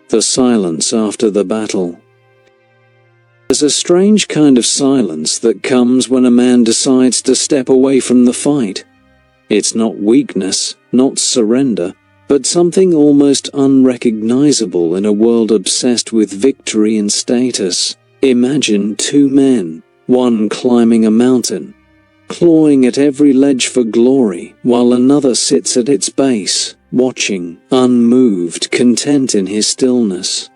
The silence after the battle. There's a strange kind of silence that comes when a man decides to step away from the fight. It's not weakness, not surrender, but something almost unrecognizable in a world obsessed with victory and status. Imagine two men, one climbing a mountain, clawing at every ledge for glory, while another sits at its base, watching, unmoved, content in his stillness.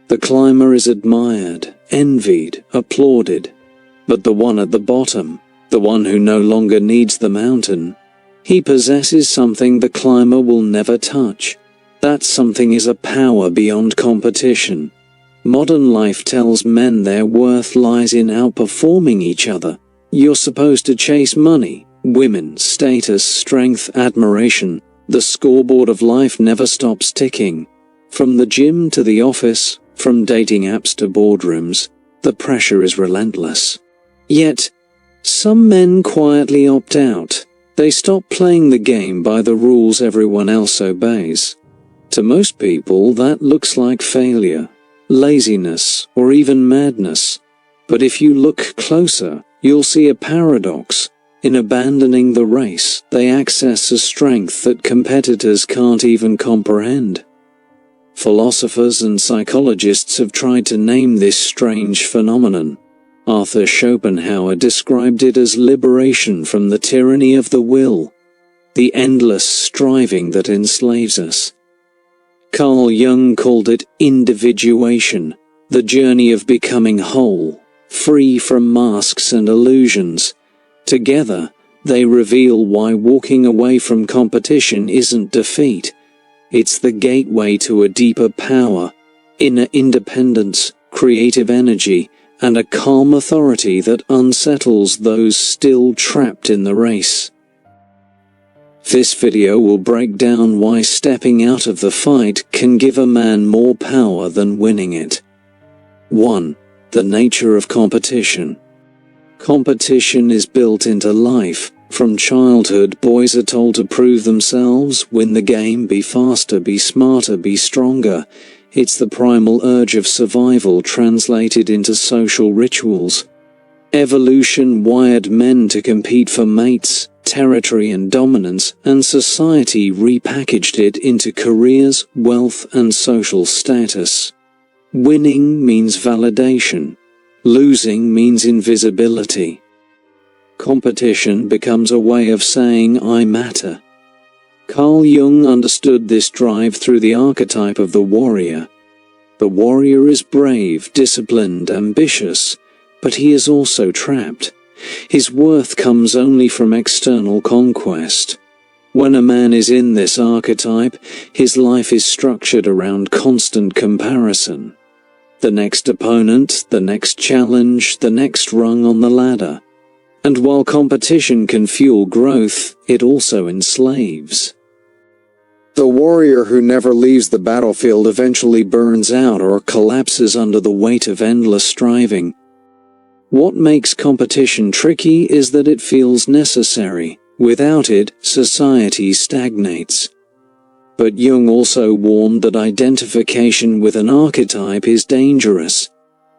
The climber is admired, envied, applauded. But the one at the bottom, the one who no longer needs the mountain, he possesses something the climber will never touch. That something is a power beyond competition. Modern life tells men their worth lies in outperforming each other. You're supposed to chase money, women, status, strength, admiration. The scoreboard of life never stops ticking. From the gym to the office, from dating apps to boardrooms, the pressure is relentless. Yet, some men quietly opt out. They stop playing the game by the rules everyone else obeys. To most people, that looks like failure, laziness, or even madness. But if you look closer, you'll see a paradox. In abandoning the race, they access a strength that competitors can't even comprehend. Philosophers and psychologists have tried to name this strange phenomenon. Arthur Schopenhauer described it as liberation from the tyranny of the will, the endless striving that enslaves us. Carl Jung called it individuation, the journey of becoming whole, free from masks and illusions. Together, they reveal why walking away from competition isn't defeat. It's the gateway to a deeper power, inner independence, creative energy, and a calm authority that unsettles those still trapped in the race. This video will break down why stepping out of the fight can give a man more power than winning it. 1. The nature of competition. Competition is built into life. From childhood, boys are told to prove themselves, win the game, be faster, be smarter, be stronger. It's the primal urge of survival translated into social rituals. Evolution wired men to compete for mates, territory and dominance, and society repackaged it into careers, wealth, and social status. Winning means validation. Losing means invisibility. Competition becomes a way of saying, I matter. Carl Jung understood this drive through the archetype of the warrior. The warrior is brave, disciplined, ambitious, but he is also trapped. His worth comes only from external conquest. When a man is in this archetype, his life is structured around constant comparison. The next opponent, the next challenge, the next rung on the ladder. And while competition can fuel growth, it also enslaves. The warrior who never leaves the battlefield eventually burns out or collapses under the weight of endless striving. What makes competition tricky is that it feels necessary. Without it, society stagnates. But Jung also warned that identification with an archetype is dangerous.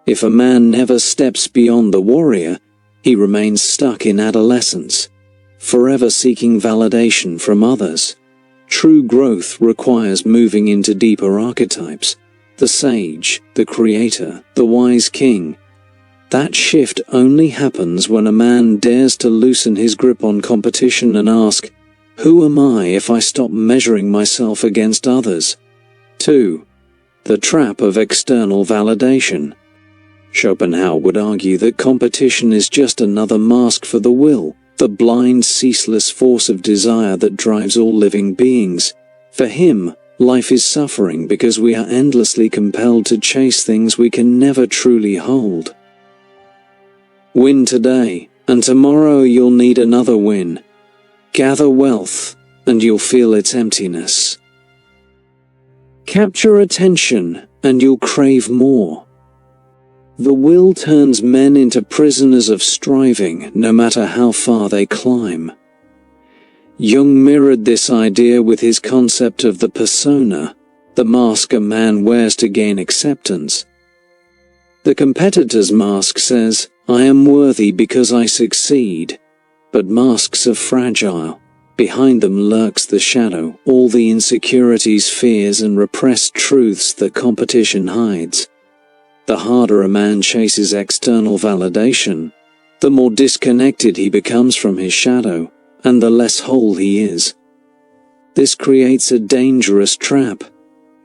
If a man never steps beyond the warrior, he remains stuck in adolescence, forever seeking validation from others. True growth requires moving into deeper archetypes, the sage, the creator, the wise king. That shift only happens when a man dares to loosen his grip on competition and ask, who am I if I stop measuring myself against others? 2. The trap of external validation. Schopenhauer would argue that competition is just another mask for the will, the blind, ceaseless force of desire that drives all living beings. For him, life is suffering because we are endlessly compelled to chase things we can never truly hold. Win today, and tomorrow you'll need another win. Gather wealth, and you'll feel its emptiness. Capture attention, and you'll crave more. The will turns men into prisoners of striving, no matter how far they climb. Jung mirrored this idea with his concept of the persona, the mask a man wears to gain acceptance. The competitor's mask says, "I am worthy because I succeed." But masks are fragile. Behind them lurks the shadow, all the insecurities, fears, and repressed truths that competition hides. The harder a man chases external validation, the more disconnected he becomes from his shadow, and the less whole he is. This creates a dangerous trap.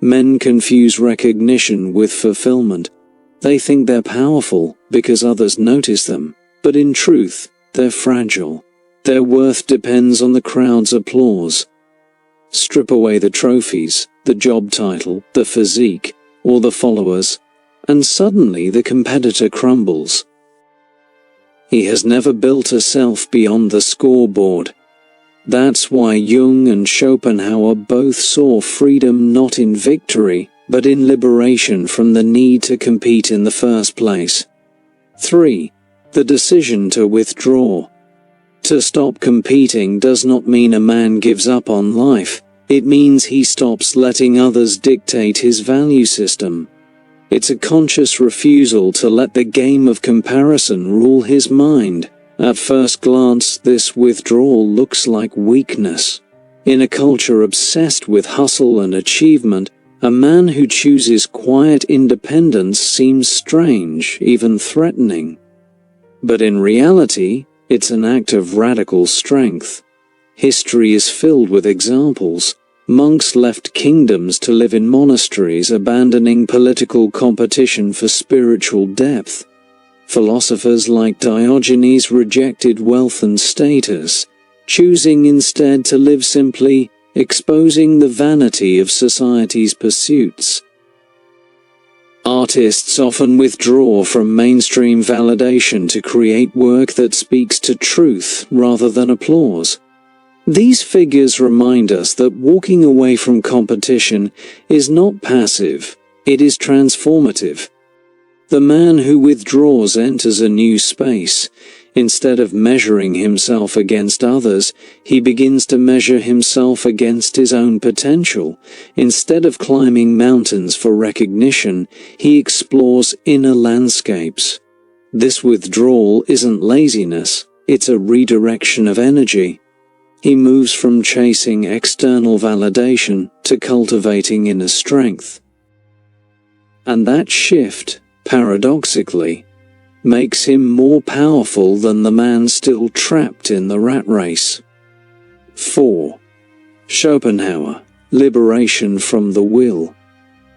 Men confuse recognition with fulfillment. They think they're powerful because others notice them, but in truth, they're fragile. Their worth depends on the crowd's applause. Strip away the trophies, the job title, the physique, or the followers, and suddenly the competitor crumbles. He has never built a self beyond the scoreboard. That's why Jung and Schopenhauer both saw freedom not in victory, but in liberation from the need to compete in the first place. 3. The decision to withdraw. To stop competing does not mean a man gives up on life. It means he stops letting others dictate his value system. It's a conscious refusal to let the game of comparison rule his mind. At first glance, this withdrawal looks like weakness. In a culture obsessed with hustle and achievement, a man who chooses quiet independence seems strange, even threatening. But in reality, it's an act of radical strength. History is filled with examples. Monks left kingdoms to live in monasteries, abandoning political competition for spiritual depth. Philosophers like Diogenes rejected wealth and status, choosing instead to live simply, exposing the vanity of society's pursuits. Artists often withdraw from mainstream validation to create work that speaks to truth rather than applause. These figures remind us that walking away from competition is not passive, it is transformative. The man who withdraws enters a new space. Instead of measuring himself against others, he begins to measure himself against his own potential. Instead of climbing mountains for recognition, he explores inner landscapes. This withdrawal isn't laziness, it's a redirection of energy. He moves from chasing external validation to cultivating inner strength. And that shift, paradoxically, makes him more powerful than the man still trapped in the rat race. 4. Schopenhauer, liberation from the will.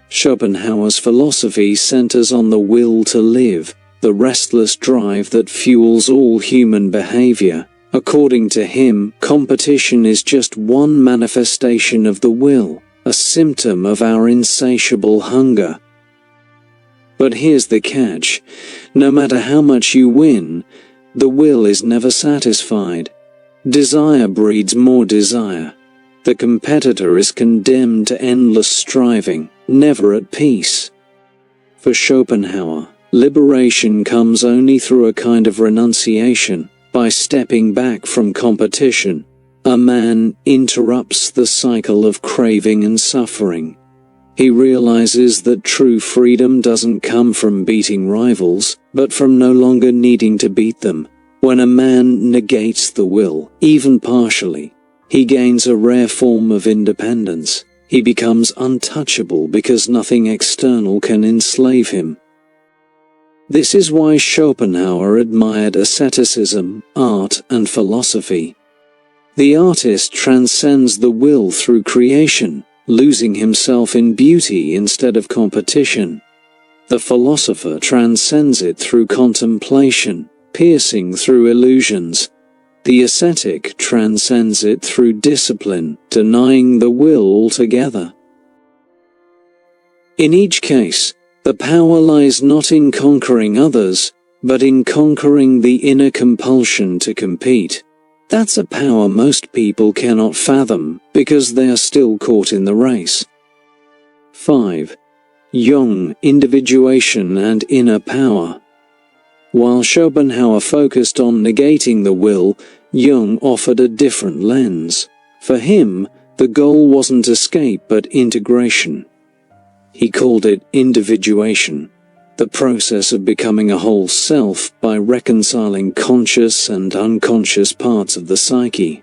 Schopenhauer's philosophy centers on the will to live, the restless drive that fuels all human behavior. According to him, competition is just one manifestation of the will, a symptom of our insatiable hunger. But here's the catch. No matter how much you win, the will is never satisfied. Desire breeds more desire. The competitor is condemned to endless striving, never at peace. For Schopenhauer, liberation comes only through a kind of renunciation. By stepping back from competition, a man interrupts the cycle of craving and suffering. He realizes that true freedom doesn't come from beating rivals, but from no longer needing to beat them. When a man negates the will, even partially, he gains a rare form of independence. He becomes untouchable because nothing external can enslave him. This is why Schopenhauer admired asceticism, art, and philosophy. The artist transcends the will through creation, losing himself in beauty instead of competition. The philosopher transcends it through contemplation, piercing through illusions. The ascetic transcends it through discipline, denying the will altogether. In each case, the power lies not in conquering others, but in conquering the inner compulsion to compete. That's a power most people cannot fathom, because they are still caught in the race. 5. Jung, individuation and inner power. While Schopenhauer focused on negating the will, Jung offered a different lens. For him, the goal wasn't escape but integration. He called it individuation, the process of becoming a whole self by reconciling conscious and unconscious parts of the psyche.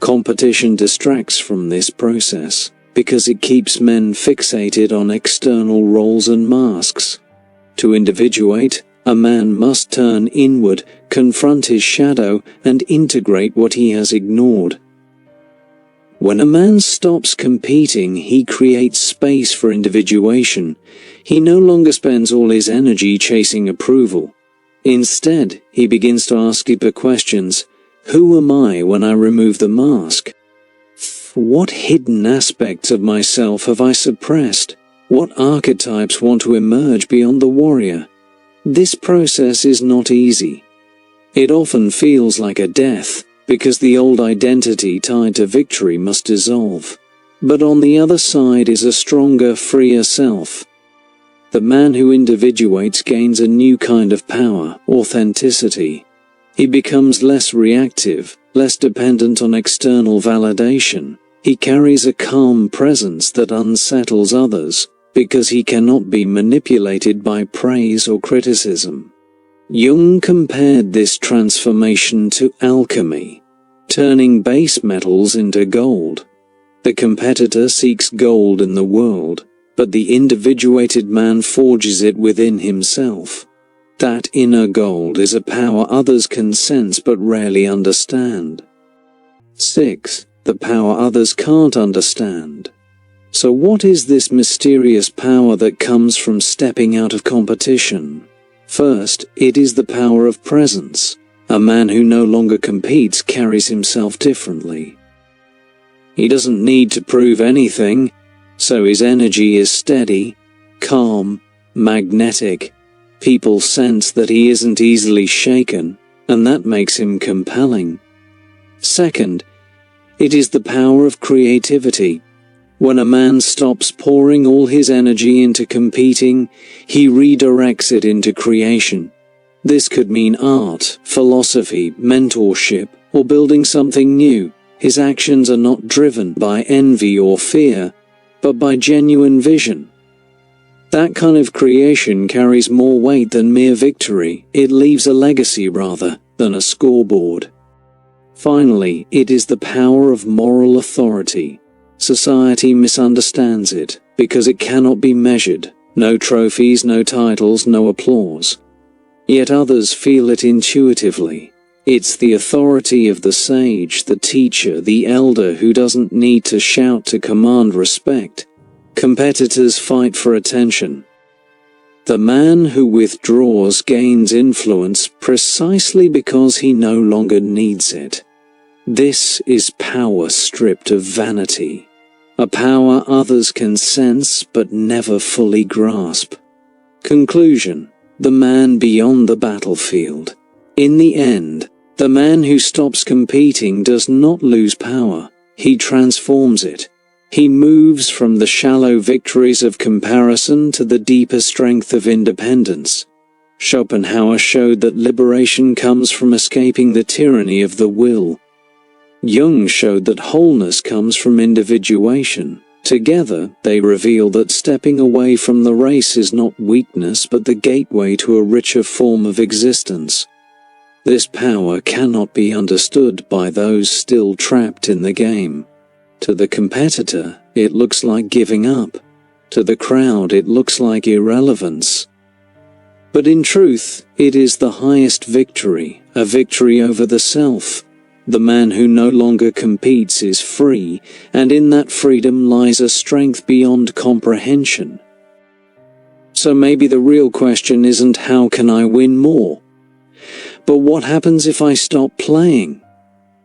Competition distracts from this process, because it keeps men fixated on external roles and masks. To individuate, a man must turn inward, confront his shadow, and integrate what he has ignored. When a man stops competing, he creates space for individuation. He no longer spends all his energy chasing approval. Instead, he begins to ask deeper questions. Who am I when I remove the mask? What hidden aspects of myself have I suppressed? What archetypes want to emerge beyond the warrior? This process is not easy. It often feels like a death, because the old identity tied to victory must dissolve. But on the other side is a stronger, freer self. The man who individuates gains a new kind of power, authenticity. He becomes less reactive, less dependent on external validation. He carries a calm presence that unsettles others, because he cannot be manipulated by praise or criticism. Jung compared this transformation to alchemy, turning base metals into gold. The competitor seeks gold in the world, but the individuated man forges it within himself. That inner gold is a power others can sense but rarely understand. 6. The power others can't understand. So what is this mysterious power that comes from stepping out of competition? First, it is the power of presence. A man who no longer competes carries himself differently. He doesn't need to prove anything, so his energy is steady, calm, magnetic. People sense that he isn't easily shaken, and that makes him compelling. Second, it is the power of creativity. When a man stops pouring all his energy into competing, he redirects it into creation. This could mean art, philosophy, mentorship, or building something new. His actions are not driven by envy or fear, but by genuine vision. That kind of creation carries more weight than mere victory. It leaves a legacy rather than a scoreboard. Finally, it is the power of moral authority. Society misunderstands it because it cannot be measured. No trophies, no titles, no applause. Yet others feel it intuitively. It's the authority of the sage, the teacher, the elder who doesn't need to shout to command respect. Competitors fight for attention. The man who withdraws gains influence precisely because he no longer needs it. This is power stripped of vanity. A power others can sense but never fully grasp. Conclusion: the man beyond the battlefield. In the end, the man who stops competing does not lose power, he transforms it. He moves from the shallow victories of comparison to the deeper strength of independence. Schopenhauer showed that liberation comes from escaping the tyranny of the will. Jung showed that wholeness comes from individuation. Together, they reveal that stepping away from the race is not weakness but the gateway to a richer form of existence. This power cannot be understood by those still trapped in the game. To the competitor, it looks like giving up. To the crowd, it looks like irrelevance. But in truth, it is the highest victory, a victory over the self. The man who no longer competes is free, and in that freedom lies a strength beyond comprehension. So maybe the real question isn't how can I win more, but what happens if I stop playing?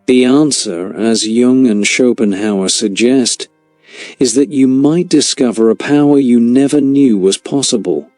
The answer, as Jung and Schopenhauer suggest, is that you might discover a power you never knew was possible.